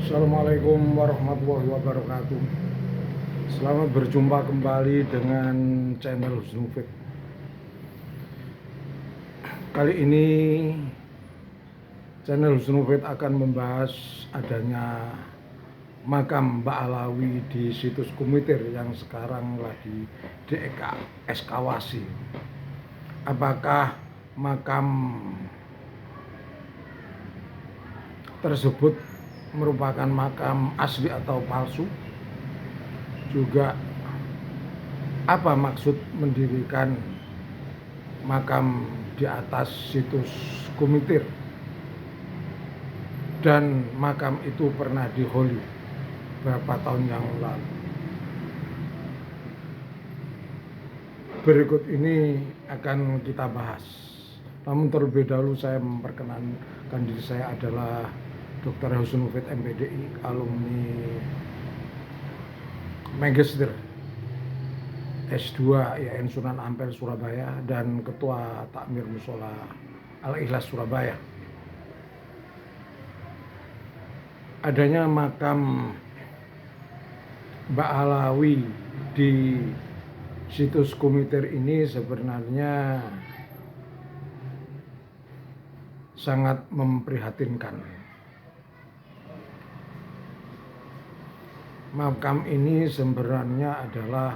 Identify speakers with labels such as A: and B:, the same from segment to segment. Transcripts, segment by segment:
A: Assalamualaikum warahmatullahi wabarakatuh. Selamat berjumpa kembali dengan channel Husnufit. Kali ini channel Husnufit akan membahas adanya makam Mbak Alawi di situs Kumitir yang sekarang lagi diekskavasi. Apakah makam tersebut merupakan makam asli atau palsu? Juga apa maksud mendirikan makam di atas situs Kumitir, dan makam itu pernah diholi berapa tahun yang lalu. Berikut ini akan kita bahas. Namun terlebih dahulu saya memperkenalkan diri, saya adalah Dr. Husnufit MPDI, alumni Magister S2 IAIN Sunan Ampel Surabaya dan Ketua Takmir Mushola Al-Ikhlas Surabaya. Adanya makam Mbak Alawi di situs Kumitir ini sebenarnya sangat memprihatinkan. Makam ini sebenarnya adalah,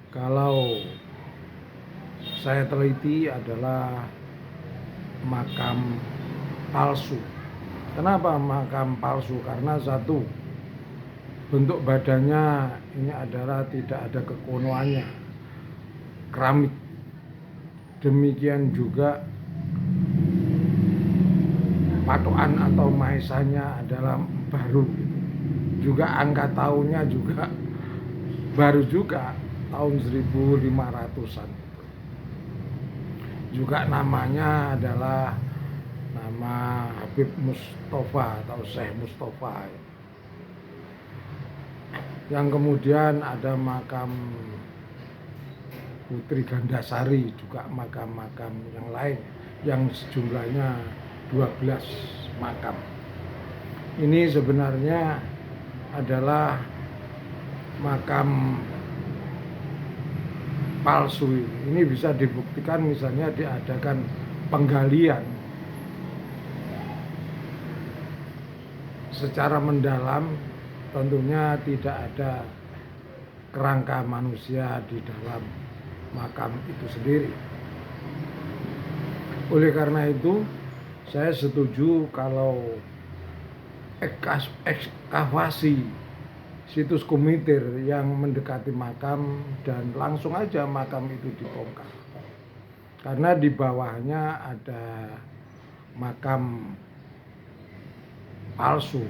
A: kalau saya teliti, adalah makam palsu. Kenapa makam palsu? Karena satu, bentuk badannya ini adalah tidak ada kekunoannya, keramik. Demikian juga patokan atau maesanya adalah baru. Juga angka tahunnya juga baru juga, tahun 1500-an. Juga namanya adalah nama Habib Mustafa atau Syekh Mustafa. Yang kemudian ada makam Putri Gandasari, juga makam-makam yang lain yang sejumlahnya 12 makam. Ini sebenarnya adalah makam palsu. Ini bisa dibuktikan misalnya diadakan penggalian secara mendalam, tentunya tidak ada kerangka manusia di dalam makam itu sendiri. Oleh karena itu, saya setuju kalau ekskavasi situs Kumitir yang mendekati makam dan langsung aja makam itu dibongkar. Karena di bawahnya ada makam palsu,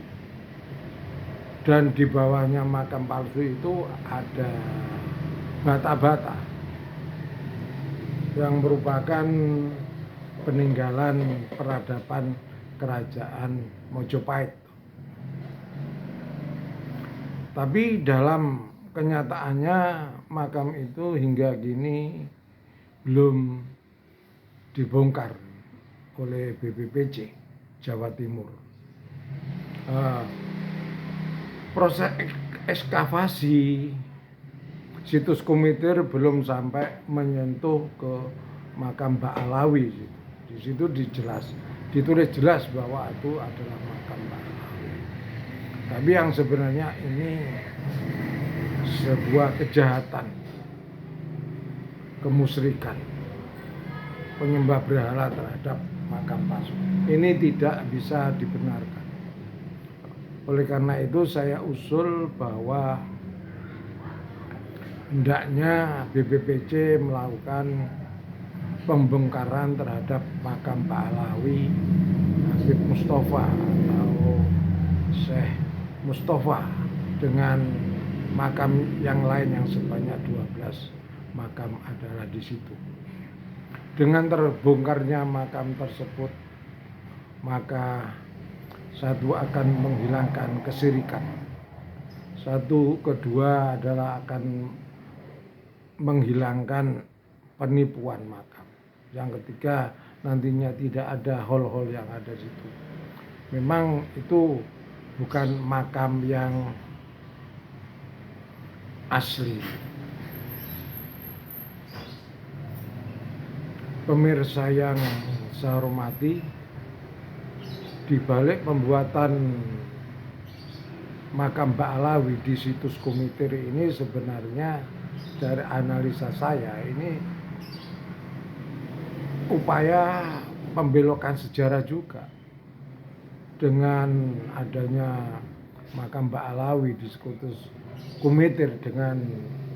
A: dan di bawahnya makam palsu itu ada bata-bata yang merupakan peninggalan peradaban kerajaan Mojopahit. Tapi dalam kenyataannya makam itu hingga kini belum dibongkar oleh BPPC Jawa Timur. Proses ekskavasi situs Kumitir belum sampai menyentuh ke makam Mbak Alawi. Di situ ditulis jelas bahwa itu adalah makam Mbak Alawi. Tapi yang sebenarnya ini sebuah kejahatan, kemusyrikan, penyembah berhala terhadap makam palsu. Ini tidak bisa dibenarkan. Oleh karena itu saya usul bahwa hendaknya BPPC melakukan pembongkaran terhadap makam Pak Alawi Habib Mustafa atau Syekh Mustafa dengan makam yang lain yang sebanyak 12 makam adalah di situ. Dengan terbongkarnya makam tersebut, maka satu akan menghilangkan kesyirikan. Kedua adalah akan menghilangkan penipuan makam. Yang ketiga, nantinya tidak ada hol-hol yang ada di situ. Memang itu bukan makam yang asli. Pemirsa yang saya hormati, di balik pembuatan makam Mbak Alawi di situs Kumitir ini sebenarnya dari analisa saya ini upaya pembelokan sejarah juga. Dengan adanya makam Mbak Alawi di situs Kumitir dengan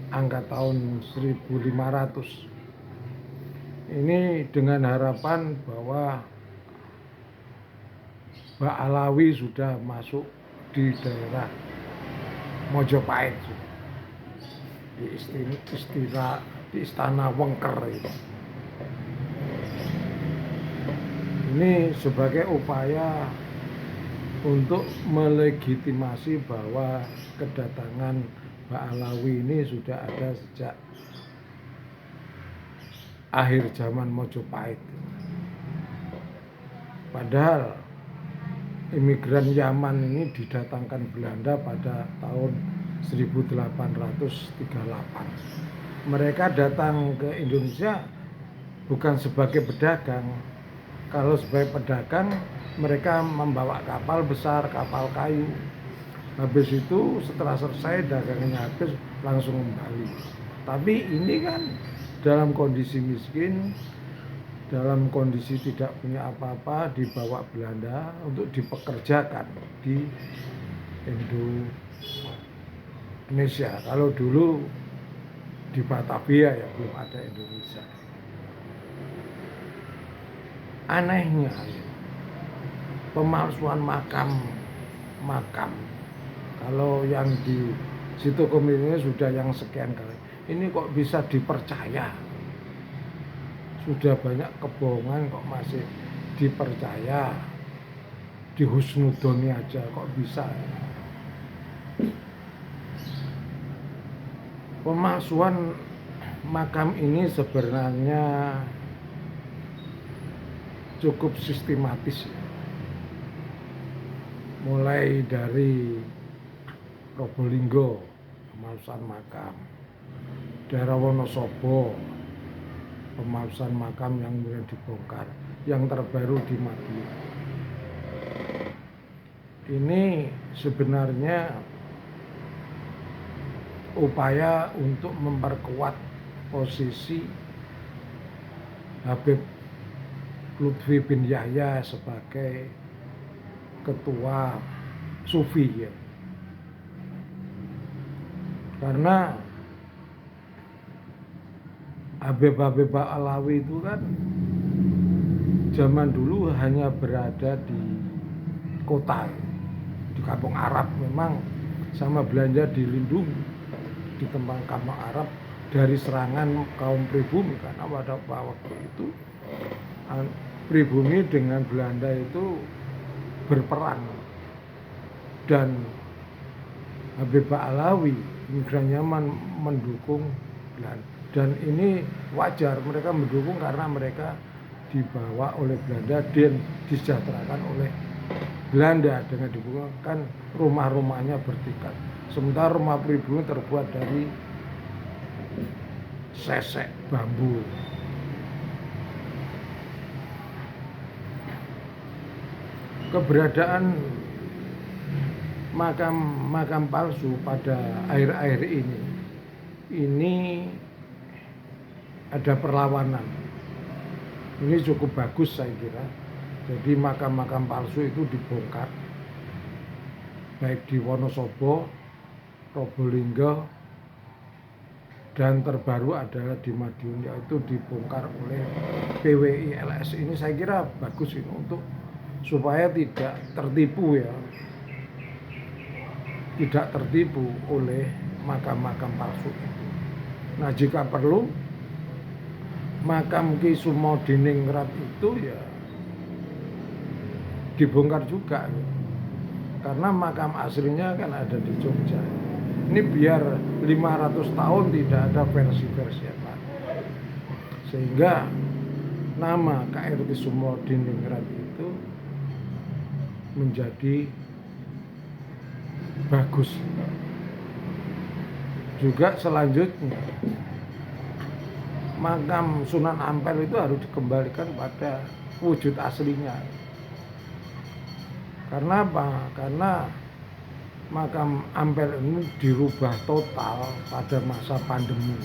A: angka tahun 1500 ini dengan harapan bahwa Mbak Alawi sudah masuk di daerah Mojopahit di Istana Wengker ini. Ini sebagai upaya untuk melegitimasi bahwa kedatangan Mbak Alawi ini sudah ada sejak akhir zaman Mojopahit. Padahal imigran Yaman ini didatangkan Belanda pada tahun 1838. Mereka datang ke Indonesia bukan sebagai pedagang. Kalau sebagai pedagang, mereka membawa kapal besar, kapal kayu. Habis itu setelah selesai dagangannya habis langsung kembali. Tapi ini kan dalam kondisi miskin, dalam kondisi tidak punya apa-apa, dibawa Belanda untuk dipekerjakan di Indonesia. Kalau dulu di Batavia ya belum ada Indonesia. Anehnya pemalsuan makam. Kalau yang di situ Kumitir sudah yang sekian kali, ini kok bisa dipercaya? Sudah banyak kebohongan kok masih dipercaya, dihusnudoni aja kok bisa. Pemalsuan makam ini sebenarnya cukup sistematis, mulai dari Probolinggo pemalsuan makam, daerah Wonosobo pemalsuan makam yang kemudian dibongkar, yang terbaru di Madiun. Ini sebenarnya upaya untuk memperkuat posisi Habib Lutfi bin Yahya sebagai ketua Sufi ya. Karena Habib Alawi itu kan zaman dulu hanya berada di kota, di kampung Arab. Memang sama Belanda dilindungi di tempat kampung Arab dari serangan kaum pribumi, karena pada waktu itu pribumi dengan Belanda itu berperang, dan Habib Alawi imigran Yaman mendukung Belanda. Dan ini wajar, mereka mendukung karena mereka dibawa oleh Belanda dan disejahterakan oleh Belanda dengan dibuka rumah-rumahnya bertingkat. Sementara rumah pribumi terbuat dari sesek bambu. Keberadaan makam palsu pada akhir-akhir ini ada perlawanan. Ini cukup bagus saya kira. Jadi makam-makam palsu itu dibongkar, baik di Wonosobo, Probolinggo, dan terbaru adalah di Madiun, yaitu dibongkar oleh PWI LS. Ini saya kira bagus ini untuk supaya tidak tertipu ya, tidak tertipu oleh makam-makam palsu itu. Nah, jika perlu makam Ki Sumodiningrat itu ya dibongkar juga ya. Karena makam aslinya kan ada di Jogja. Ini biar 500 tahun tidak ada versi-versi yang lain, sehingga nama KRT Sumodiningrat itu menjadi bagus. Juga selanjutnya makam Sunan Ampel itu harus dikembalikan pada wujud aslinya. Karena apa? Karena makam Ampel ini dirubah total pada masa pandemi.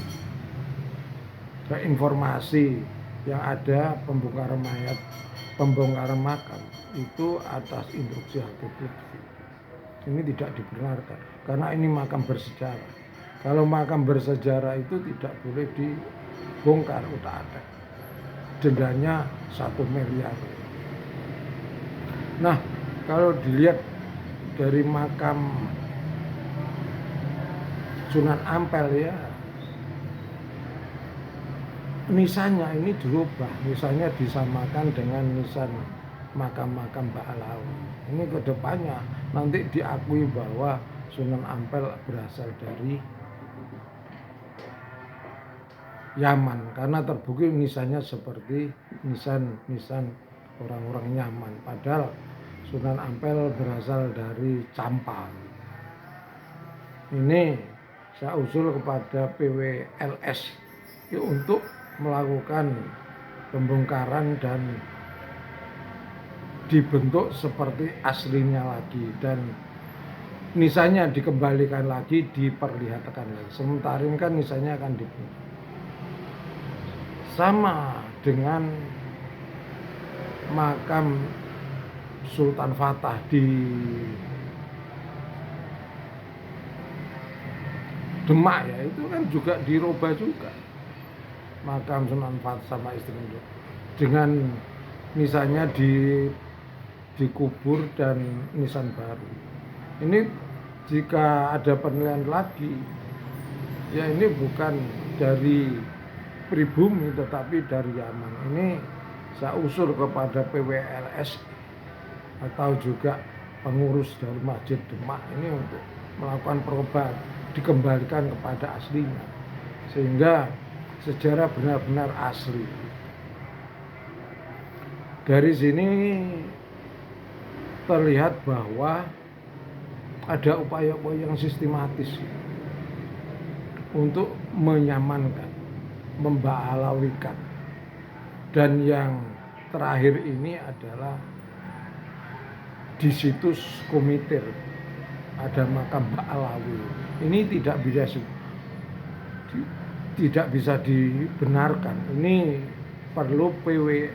A: Informasi yang ada pembongkaran mayat, pembongkaran makam itu atas instruksi Habib Lutfi. Ini tidak dibenarkan karena ini makam bersejarah. Kalau makam bersejarah itu tidak boleh dibongkar, udah ada dendanya 1 miliar. Nah, kalau dilihat dari makam Sunan Ampel ya, nisannya ini dirubah, nisannya disamakan dengan nisan makam-makam Ba'alawi. Ini kedepannya nanti diakui bahwa Sunan Ampel berasal dari Yaman karena terbukti nisannya seperti nisan orang-orang Yaman, padahal Sunan Ampel berasal dari Campa. Ini saya usul kepada PWLS untuk melakukan pembongkaran dan dibentuk seperti aslinya lagi dan nisannya dikembalikan lagi, diperlihatkan lagi. Sementara ini kan nisannya akan dibentuk. Sama dengan makam Sultan Fatah di Demak ya, itu kan juga dirubah juga makam Sunan Fatah sama istri itu dengan nisannya dikubur dan nisan baru. Ini jika ada penilaian lagi ya, ini bukan dari pribumi tetapi dari Yaman. Ini saya usul kepada PWLS atau juga pengurus dari Masjid Demak ini untuk melakukan perubahan, dikembalikan kepada aslinya sehingga sejarah benar-benar asli. Dari sini terlihat bahwa ada upaya-upaya yang sistematis untuk menyamankan, memba'alawikan. Dan yang terakhir ini adalah di situs Komitir ada makam Ba'alawi. Ini tidak bisa dibenarkan. Ini perlu PWI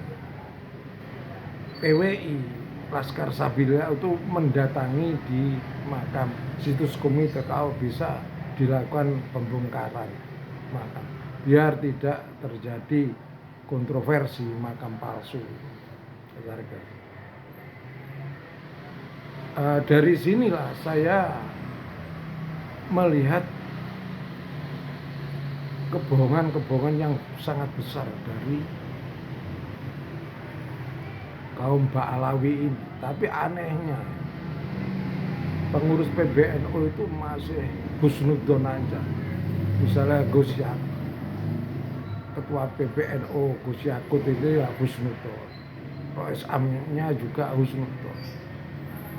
A: Laskar Sabila itu mendatangi di makam situs Komitir kalau bisa dilakukan pembongkaran makam biar tidak terjadi kontroversi makam palsu. Dari sinilah saya melihat kebohongan-kebohongan yang sangat besar dari kaum Ba'alawi ini. Tapi anehnya pengurus PBNU itu masih husnudzon aja. Misalnya Gus Yakut, ketua PBNU Gus Yakut itu ya husnudzon, OSM-nya juga husnudzon.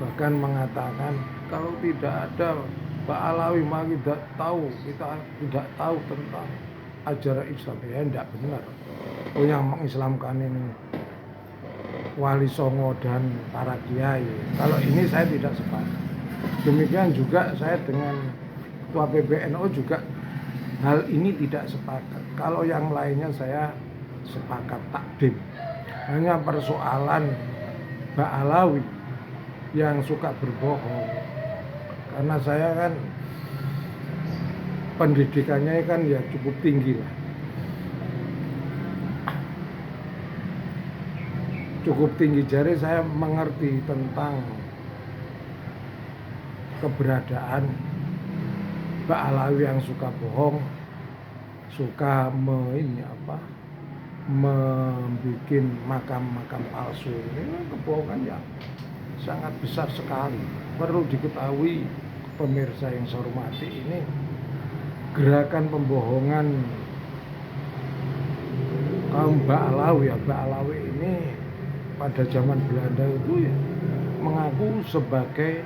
A: Bahkan mengatakan kalau tidak ada Ba'alawi kita tidak tahu tentang ajaran Islam. Ya tidak benar. Yang mengislamkan ini Wali Songo dan para kiai. Kalau ini saya tidak sepakat. Demikian juga saya dengan ketua PBNU juga hal ini tidak sepakat. Kalau yang lainnya saya sepakat takdim. Hanya persoalan Ba'alawi yang suka berbohong. Karena saya kan pendidikannya kan ya cukup tinggi lah. Cukup tinggi, jadi saya mengerti tentang keberadaan Ba'alawi yang suka bohong, suka membuat makam-makam palsu. Ini kebohongan yang sangat besar sekali. Perlu diketahui pemirsa yang saya hormati, ini gerakan pembohongan kaum Ba'alawi ya. Ba'alawi ini pada zaman Belanda itu ya mengaku sebagai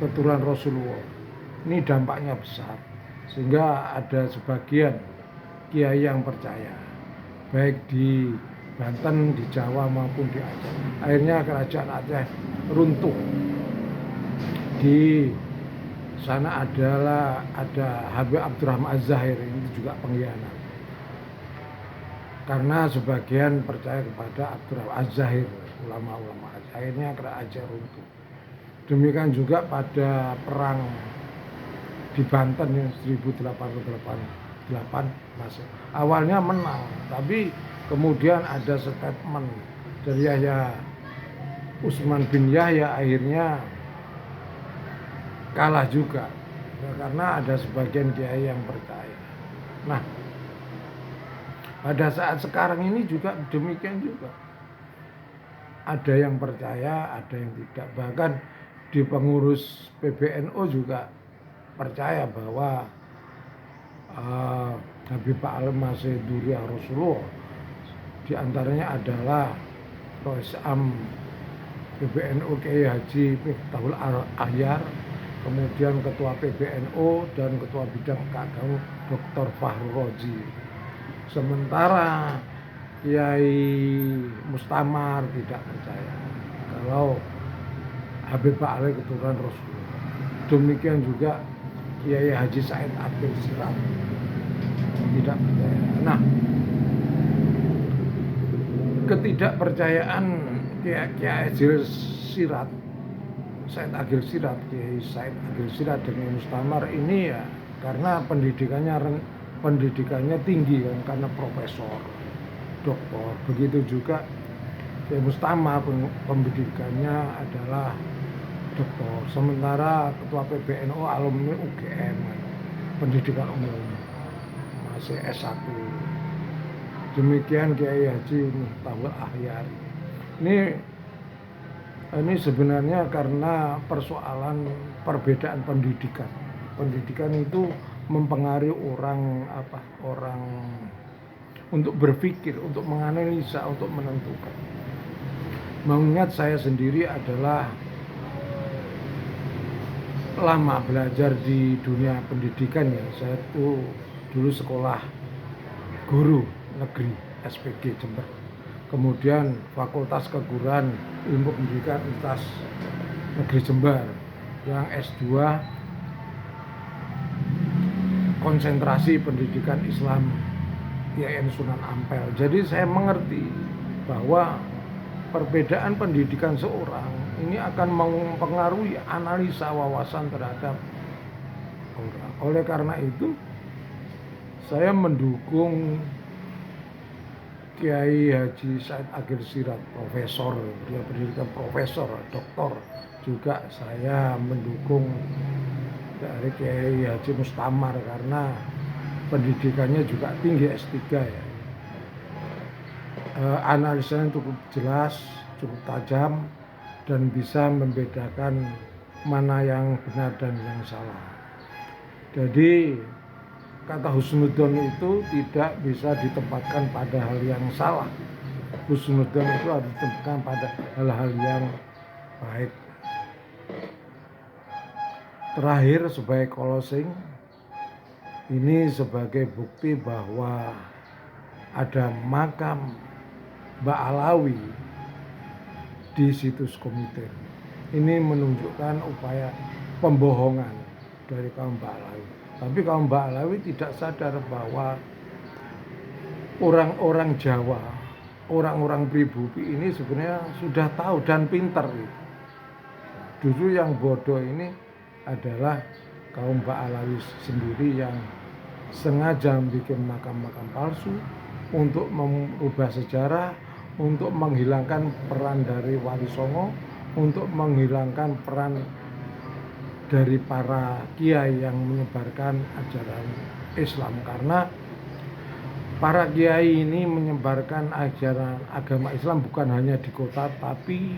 A: keturunan Rasulullah. Ini dampaknya besar, sehingga ada sebagian kiai yang percaya, baik di Banten, di Jawa maupun di Aceh. Akhirnya kerajaan Aceh runtuh. Di sana ada Habib Abdurrahman Az-Zahir, ini juga pengkhianat. Karena sebagian percaya kepada Abdurrahman Az-Zahir, ulama-ulama Aceh. Akhirnya kerajaan Aceh runtuh. Demikian juga pada perang di Banten yang 1888 masih awalnya menang, tapi kemudian ada statement dari Yahya Usman bin Yahya, akhirnya kalah juga ya, karena ada sebagian kiai yang percaya. Nah, pada saat sekarang ini juga demikian juga, ada yang percaya, ada yang tidak. Bahkan di pengurus PBNU juga percaya bahwa Habib A'lam masih Duriah Rasulullah. Di antaranya adalah Rois Am PBNU Kiai Haji Miftahul Ahyar, kemudian Ketua PBNU dan Ketua Bidang Keagamaan Dr. Fahru Roji. Sementara Kiai Mustamar tidak percaya kalau Habib A'lam keturunan Rasulullah. Demikian juga Kiai Haji Said Agil Sirat tidak percaya. Nah, ketidakpercayaan Kiai Agil Sirat, Said Agil Sirat, Kiai Said Agil Sirat dengan Mustamar ini ya karena pendidikannya tinggi kan, karena profesor, doktor. Begitu juga Kiai Mustamar pendidikannya adalah doktor, sementara ketua PBNU alumni UGM, pendidikan umum, masih S1. Demikian Kiai Haji Miftahul Ahyar. Ini sebenarnya karena persoalan perbedaan pendidikan. Pendidikan itu mempengaruhi orang untuk berpikir, untuk menganalisa, untuk menentukan. Mengingat saya sendiri adalah lama belajar di dunia pendidikan ya. Saya tuh dulu sekolah guru negeri SPG Jember, kemudian Fakultas Keguruan Ilmu Pendidikan Universitas Negeri Jember, yang S2 konsentrasi pendidikan Islam IAIN Sunan Ampel. Jadi saya mengerti bahwa perbedaan pendidikan seorang ini akan mempengaruhi analisa wawasan terhadap orang. Oleh karena itu, saya mendukung Kiai Haji Said Agil Sirat, profesor, dia pendidikan profesor, doktor. Juga saya mendukung dari Kiai Haji Mustamar karena pendidikannya juga tinggi, S3 ya. Analisanya cukup jelas, cukup tajam, dan bisa membedakan mana yang benar dan yang salah. Jadi kata husnudzon itu tidak bisa ditempatkan pada hal yang salah. Husnudzon itu harus ditempatkan pada hal-hal yang baik. Terakhir, sebagai closing, ini sebagai bukti bahwa ada makam Mbak Alawi di situs Komiter. Ini menunjukkan upaya pembohongan dari kaum Mbak Alawi. Tapi kaum Mbak Alawi tidak sadar bahwa orang-orang Jawa, orang-orang pribumi ini sebenarnya sudah tahu dan pintar. Justru yang bodoh ini adalah kaum Mbak Alawi sendiri yang sengaja bikin makam-makam palsu untuk merubah sejarah, untuk menghilangkan peran dari Wali Songo, untuk menghilangkan peran dari para kiai yang menyebarkan ajaran Islam. Karena para kiai ini menyebarkan ajaran agama Islam bukan hanya di kota, tapi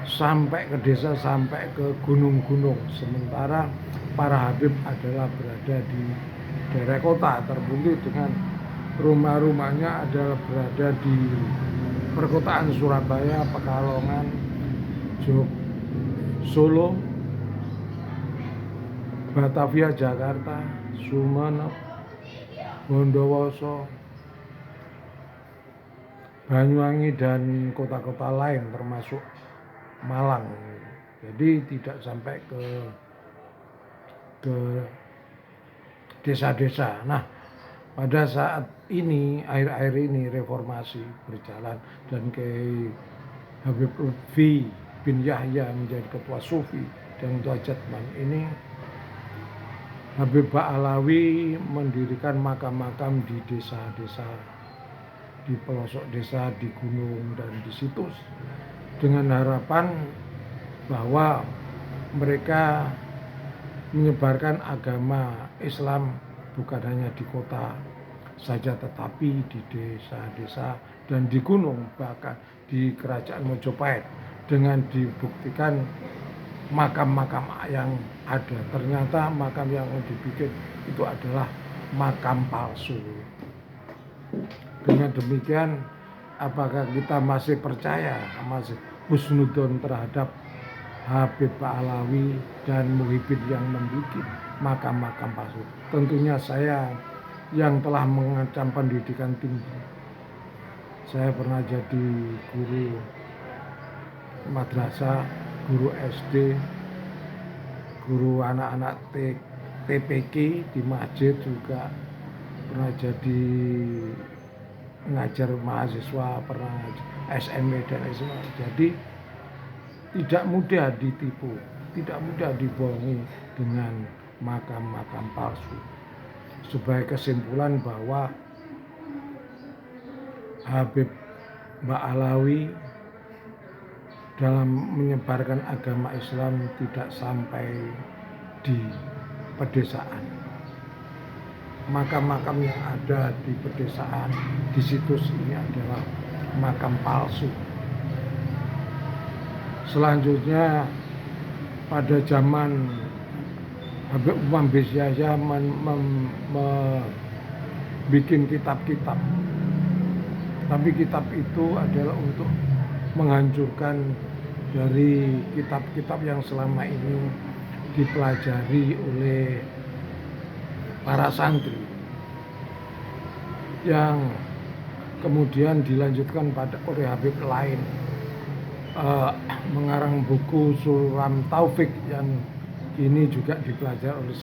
A: sampai ke desa, sampai ke gunung-gunung. Sementara para habib adalah berada di daerah kota, terbukti dengan rumah-rumahnya adalah berada di perkotaan Surabaya, Pekalongan, Solo, Batavia, Jakarta, Sumenep, Bondowoso, Banyuwangi dan kota-kota lain termasuk Malang. Jadi tidak sampai ke desa-desa. Nah, pada saat ini, akhir-akhir ini reformasi berjalan dan Kiai Habib Lutfi bin Yahya menjadi ketua Sufi dan ketua Jatman ini, Habib Ba'alawi mendirikan makam-makam di desa-desa, di pelosok desa, di gunung dan di situs, dengan harapan bahwa mereka menyebarkan agama Islam bukan hanya di kota saja, tetapi di desa-desa dan di gunung, bahkan di Kerajaan Mojopahit, dengan dibuktikan makam-makam yang ada. Ternyata makam yang dibikin itu adalah makam palsu. Dengan demikian, apakah kita masih percaya, masih husnudon terhadap Habib Ba'alawi dan Muhyiddin yang membuat makam-makam palsu? Tentunya saya yang telah mengancam pendidikan tinggi. Saya pernah jadi guru madrasah, guru SD, guru anak-anak TPK di masjid juga, pernah jadi ngajar mahasiswa, pernah SME dan SMA. Jadi tidak mudah ditipu, tidak mudah dibohongi dengan makam-makam palsu. Sebagai kesimpulan bahwa Habib Ba'alawi dalam menyebarkan agama Islam tidak sampai di pedesaan. Makam-makam yang ada di pedesaan, di situs ini adalah makam palsu. Selanjutnya, pada zaman Habib Umam bin Yahya bikin kitab-kitab, tapi kitab itu adalah untuk menghancurkan dari kitab-kitab yang selama ini dipelajari oleh para santri, yang kemudian dilanjutkan oleh Habib lain, mengarang buku Sulam Taufik yang ini juga dipelajari oleh